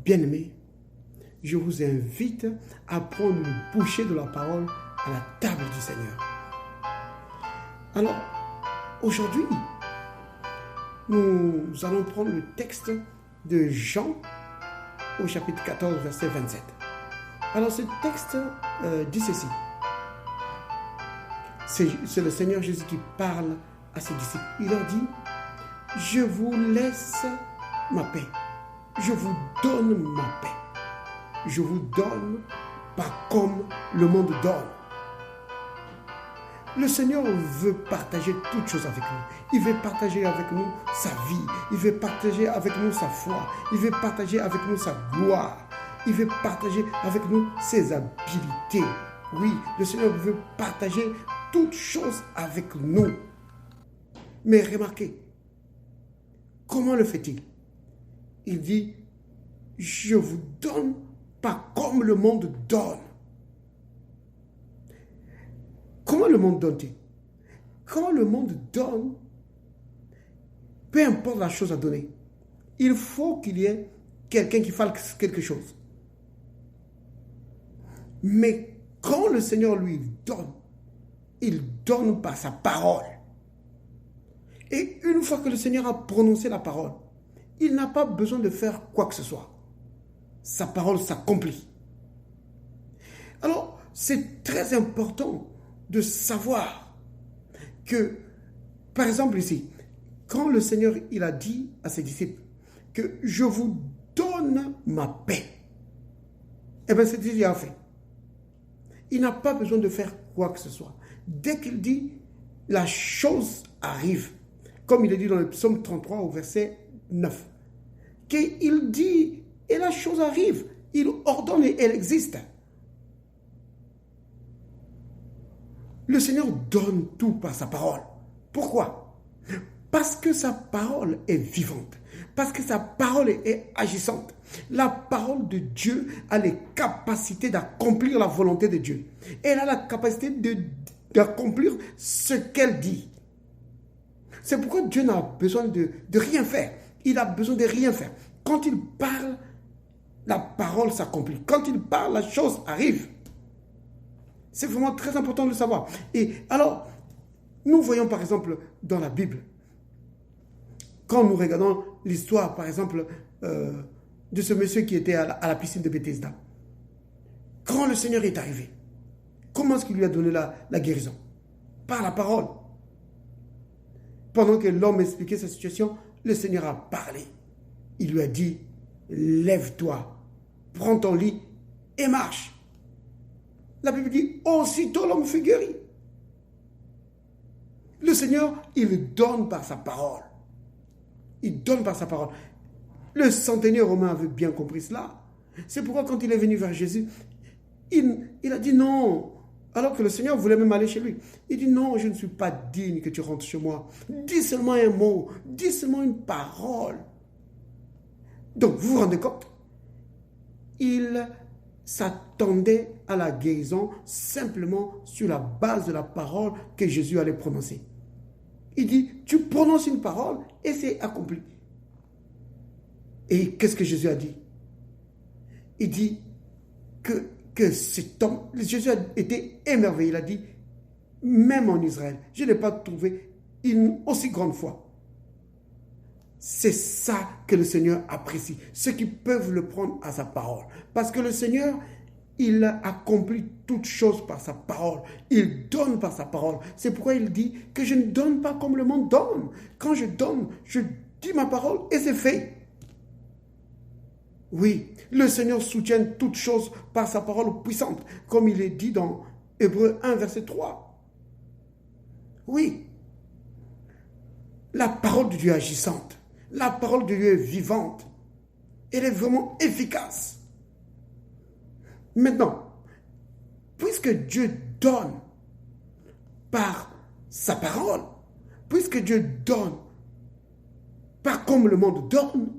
Bien-aimés, je vous invite à prendre le bouchée de la parole à la table du Seigneur. Alors, aujourd'hui, nous allons prendre le texte de Jean au chapitre 14, verset 27. Alors, ce texte dit ceci. C'est le Seigneur Jésus qui parle à ses disciples. Il leur dit, je vous laisse ma paix. Je vous donne ma paix. Je vous donne pas comme le monde donne. Le Seigneur veut partager toutes choses avec nous. Il veut partager avec nous sa vie. Il veut partager avec nous sa foi. Il veut partager avec nous sa gloire. Il veut partager avec nous ses habiletés. Oui, le Seigneur veut partager toutes choses avec nous. Mais remarquez, comment le fait-il? Il dit, je vous donne pas comme le monde donne. Comment le monde donne-t-il? Quand le monde donne, peu importe la chose à donner, il faut qu'il y ait quelqu'un qui fasse quelque chose. Mais quand le Seigneur lui donne, il donne par sa parole. Et une fois que le Seigneur a prononcé la parole, il n'a pas besoin de faire quoi que ce soit. Sa parole s'accomplit. Alors, c'est très important de savoir que, par exemple ici, quand le Seigneur il a dit à ses disciples que je vous donne ma paix, eh bien c'est déjà fait. Il n'a pas besoin de faire quoi que ce soit. Dès qu'il dit, la chose arrive. Comme il est dit dans le psaume 33 au verset 9. Qu'il dit, et la chose arrive. Il ordonne et elle existe. Le Seigneur donne tout par sa parole. Pourquoi? Parce que sa parole est vivante. Parce que sa parole est agissante. La parole de Dieu a les capacités d'accomplir la volonté de Dieu. Elle a la capacité d'accomplir ce qu'elle dit. C'est pourquoi Dieu n'a besoin de rien faire. Il a besoin de rien faire. Quand il parle, la parole s'accomplit. Quand il parle, la chose arrive. C'est vraiment très important de le savoir. Et alors, nous voyons par exemple dans la Bible, quand nous regardons l'histoire par exemple de ce monsieur qui était à la piscine de Bethesda. Quand le Seigneur est arrivé, comment est-ce qu'il lui a donné la guérison? Par la parole. Pendant que l'homme expliquait sa situation, le Seigneur a parlé. Il lui a dit, lève-toi, prends ton lit et marche. La Bible dit, aussitôt l'homme fut guéri. Le Seigneur, il donne par sa parole. Il donne par sa parole. Le centenier romain avait bien compris cela. C'est pourquoi quand il est venu vers Jésus, il a dit non. Alors que le Seigneur voulait même aller chez lui. Il dit non, je ne suis pas digne que tu rentres chez moi. Dis seulement un mot, dis seulement une parole. Donc, vous vous rendez compte? Il s'attendait à la guérison simplement sur la base de la parole que Jésus allait prononcer. Il dit, tu prononces une parole et c'est accompli. Et qu'est-ce que Jésus a dit? Il dit que cet homme, Jésus a été émerveillé. Il a dit, même en Israël, je n'ai pas trouvé une aussi grande foi. C'est ça que le Seigneur apprécie. Ceux qui peuvent le prendre à sa parole. Parce que le Seigneur, il accomplit toutes choses par sa parole. Il donne par sa parole. C'est pourquoi il dit que je ne donne pas comme le monde donne. Quand je donne, je dis ma parole et c'est fait. Oui, le Seigneur soutient toutes choses par sa parole puissante, comme il est dit dans Hébreux 1, verset 3. Oui, la parole de Dieu est agissante. La parole de Dieu est vivante. Elle est vraiment efficace. Maintenant, puisque Dieu donne par sa parole, puisque Dieu donne pas comme le monde donne,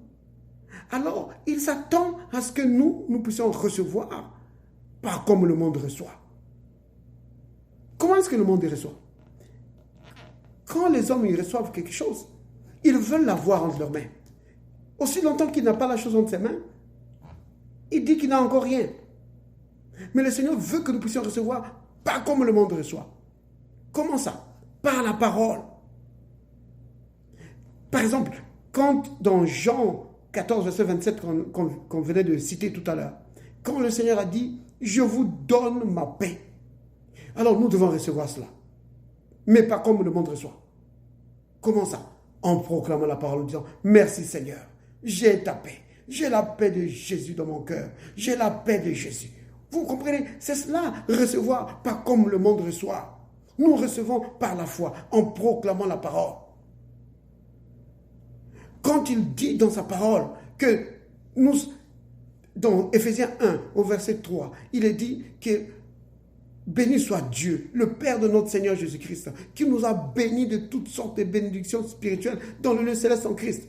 alors il s'attend à ce que nous puissions recevoir pas comme le monde reçoit. Comment est-ce que le monde reçoit? Quand les hommes ils reçoivent quelque chose, ils veulent l'avoir entre leurs mains. Aussi longtemps qu'il n'a pas la chose entre ses mains, il dit qu'il n'a encore rien. Mais le Seigneur veut que nous puissions recevoir pas comme le monde reçoit. Comment ça? Par la parole. Par exemple, quand dans Jean 14, verset 27, qu'on venait de citer tout à l'heure, quand le Seigneur a dit « Je vous donne ma paix », alors nous devons recevoir cela. Mais pas comme le monde reçoit. Comment ça? En proclamant la parole, en disant « Merci Seigneur, j'ai ta paix. J'ai la paix de Jésus dans mon cœur. J'ai la paix de Jésus. » Vous comprenez? C'est cela, recevoir pas comme le monde reçoit. Nous recevons par la foi, en proclamant la parole. Quand il dit dans sa parole que nous, dans Éphésiens 1, au verset 3, il est dit que béni soit Dieu, le Père de notre Seigneur Jésus-Christ, qui nous a bénis de toutes sortes de bénédictions spirituelles dans le lieu céleste en Christ.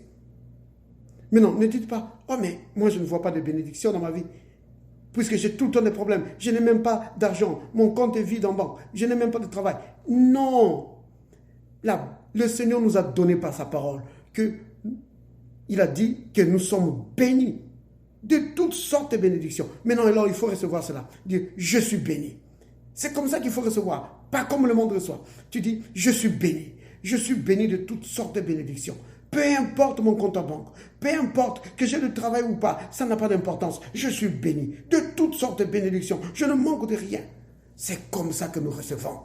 Mais non, ne dites pas, oh mais moi je ne vois pas de bénédiction dans ma vie, puisque j'ai tout le temps des problèmes, je n'ai même pas d'argent, mon compte est vide en banque, je n'ai même pas de travail. Non, le Seigneur nous a donné par sa parole il a dit que nous sommes bénis de toutes sortes de bénédictions. Maintenant, alors, il faut recevoir cela. Dire, je suis béni. C'est comme ça qu'il faut recevoir, pas comme le monde reçoit. Tu dis, je suis béni. Je suis béni de toutes sortes de bénédictions. Peu importe mon compte en banque, peu importe que j'ai le travail ou pas, ça n'a pas d'importance. Je suis béni de toutes sortes de bénédictions. Je ne manque de rien. C'est comme ça que nous recevons.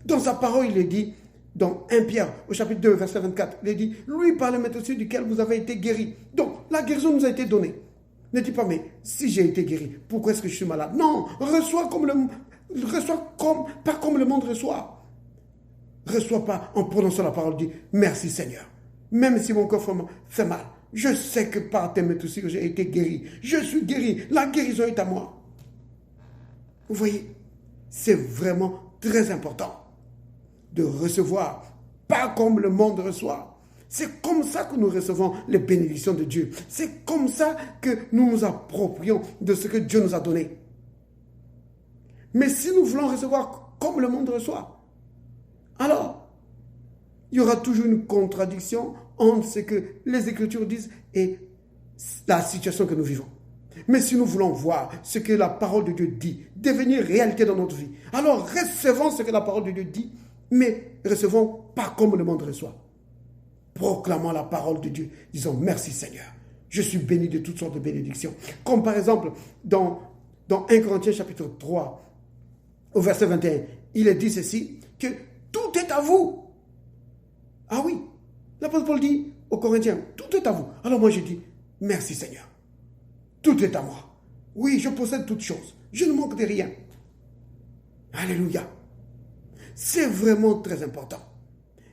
Dans sa parole, il est dit, dans 1 Pierre, au chapitre 2, verset 24, il est dit, lui par le maître duquel vous avez été guéris. Donc, la guérison nous a été donnée. Ne dis pas, mais si j'ai été guéri, pourquoi est-ce que je suis malade? Non, reçois pas comme le monde reçoit. Reçois pas en prononçant la parole, dis, merci Seigneur. Même si mon corps fait mal, je sais que par tes maîtres que j'ai été guéri. Je suis guéri, la guérison est à moi. Vous voyez, c'est vraiment très important de recevoir, pas comme le monde reçoit. C'est comme ça que nous recevons les bénédictions de Dieu. C'est comme ça que nous nous approprions de ce que Dieu nous a donné. Mais si nous voulons recevoir comme le monde reçoit, alors il y aura toujours une contradiction entre ce que les Écritures disent et la situation que nous vivons. Mais si nous voulons voir ce que la parole de Dieu dit, devenir réalité dans notre vie, alors recevons ce que la parole de Dieu dit, mais recevons pas comme le monde reçoit. Proclamons la parole de Dieu, disons merci Seigneur, je suis béni de toutes sortes de bénédictions. Comme par exemple dans 1 Corinthiens chapitre 3, au verset 21, il est dit ceci, que tout est à vous. Ah oui, l'apôtre Paul dit aux Corinthiens, tout est à vous. Alors moi je dis, merci Seigneur, tout est à moi. Oui, je possède toutes choses, je ne manque de rien. Alléluia. C'est vraiment très important.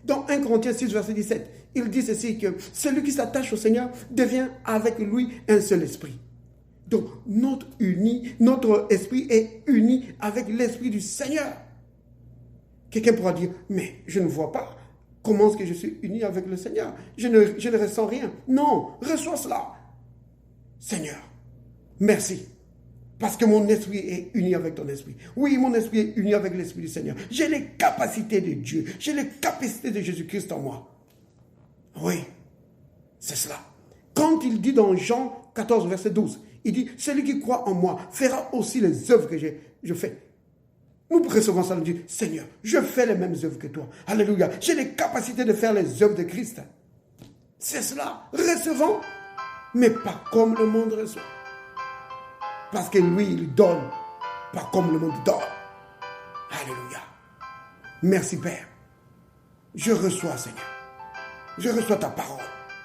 Dans 1 Corinthiens 6, verset 17, il dit ceci, que celui qui s'attache au Seigneur devient avec lui un seul esprit. Donc, notre esprit est uni avec l'esprit du Seigneur. Quelqu'un pourra dire, mais je ne vois pas comment est-ce que je suis uni avec le Seigneur. Je ne ressens rien. Non, reçois cela. Seigneur, merci. Parce que mon esprit est uni avec ton esprit. Oui, mon esprit est uni avec l'esprit du Seigneur. J'ai les capacités de Dieu. J'ai les capacités de Jésus-Christ en moi. Oui, c'est cela. Quand il dit dans Jean 14, verset 12, il dit, celui qui croit en moi fera aussi les œuvres que je fais. Nous recevons ça, nous dit, Seigneur, je fais les mêmes œuvres que toi. Alléluia. J'ai les capacités de faire les œuvres de Christ. C'est cela. Recevons, mais pas comme le monde reçoit. Parce que lui, il donne, pas comme le monde donne. Alléluia. Merci Père. Je reçois, Seigneur. Je reçois ta parole.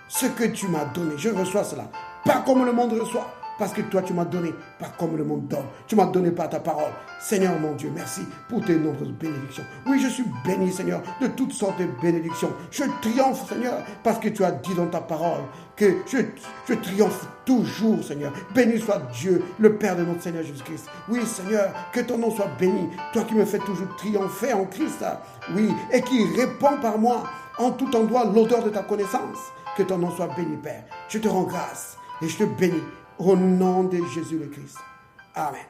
Ce que tu m'as donné, je reçois cela. Pas comme le monde reçoit. Parce que toi, tu m'as donné, pas comme le monde donne. Tu m'as donné par ta parole. Seigneur mon Dieu, merci pour tes nombreuses bénédictions. Oui, je suis béni, Seigneur, de toutes sortes de bénédictions. Je triomphe, Seigneur, parce que tu as dit dans ta parole que je triomphe toujours, Seigneur. Béni soit Dieu, le Père de notre Seigneur Jésus-Christ. Oui, Seigneur, que ton nom soit béni. Toi qui me fais toujours triompher en Christ. Oui, et qui répands par moi en tout endroit l'odeur de ta connaissance. Que ton nom soit béni, Père. Je te rends grâce et je te bénis. Au nom de Jésus le Christ. Amen.